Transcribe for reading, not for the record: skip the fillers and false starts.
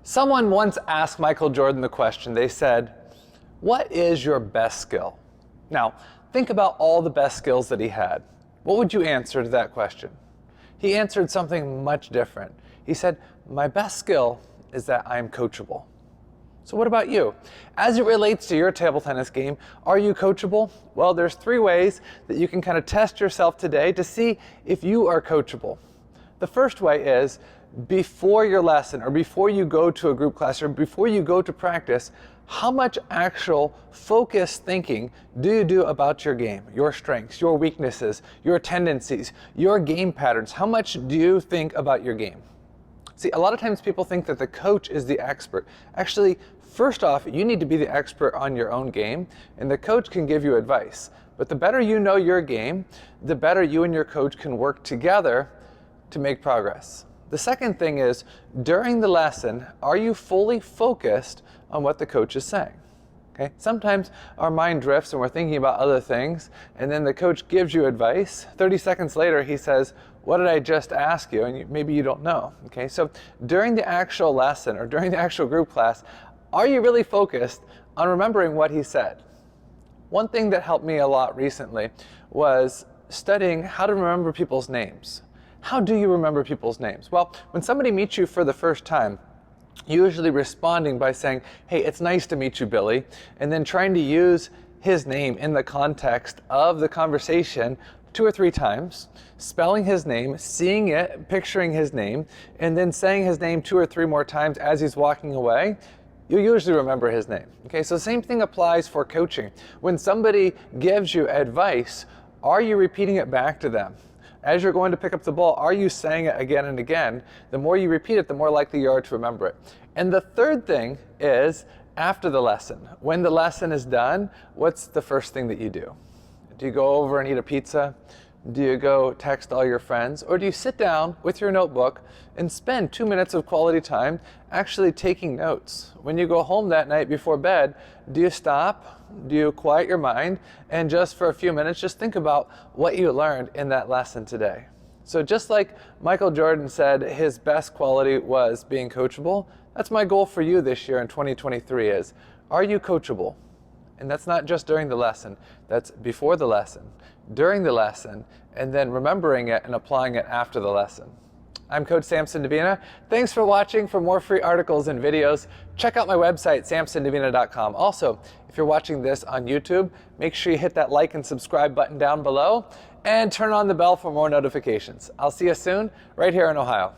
Someone once asked Michael Jordan the question. They said, "What is your best skill?" Now, think about all the best skills that he had. What would you answer to that question? He answered something much different. He said, "My best skill is that I am coachable." So what about you? As it relates to your table tennis game, are you coachable? Well, there's 3 ways that you can kind of test yourself today to see if you are coachable. The first way is before your lesson or before you go to a group class or before you go to practice, how much actual focused thinking do you do about your game, your strengths, your weaknesses, your tendencies, your game patterns? How much do you think about your game? See, a lot of times people think that the coach is the expert. Actually, first off, you need to be the expert on your own game, and the coach can give you advice. But the better you know your game, the better you and your coach can work together to make progress. The second thing is, during the lesson, are you fully focused on what the coach is saying? Okay? Sometimes our mind drifts and we're thinking about other things, and then the coach gives you advice. 30 seconds later, he says, "What did I just ask you?" And maybe you don't know. Okay? So during the actual lesson or during the actual group class, are you really focused on remembering what he said? One thing that helped me a lot recently was studying how to remember people's names. How do you remember people's names? Well, when somebody meets you for the first time, usually responding by saying, "Hey, it's nice to meet you, Billy," and then trying to use his name in the context of the conversation 2 or 3 times, spelling his name, seeing it, picturing his name, and then saying his name 2 or 3 more times as he's walking away, you usually remember his name. Okay, so same thing applies for coaching. When somebody gives you advice, are you repeating it back to them? As you're going to pick up the ball, are you saying it again and again? The more you repeat it, the more likely you are to remember it. And the third thing is after the lesson. When the lesson is done, what's the first thing that you do? Do you go over and eat a pizza? Do you go text all your friends? Or do you sit down with your notebook and spend 2 minutes of quality time actually taking notes? When you go home that night before bed, do you stop? Do you quiet your mind and just for a few minutes just think about what you learned in that lesson today? So just like Michael Jordan said his best quality was being coachable, that's my goal for you this year in 2023 is, are you coachable? And that's not just during the lesson, that's before the lesson, during the lesson, and then remembering it and applying it after the lesson. I'm Coach Samson Davina. Thanks for watching. For more free articles and videos, check out my website, samsondavina.com. Also, if you're watching this on YouTube, make sure you hit that like and subscribe button down below and turn on the bell for more notifications. I'll see you soon, right here in Ohio.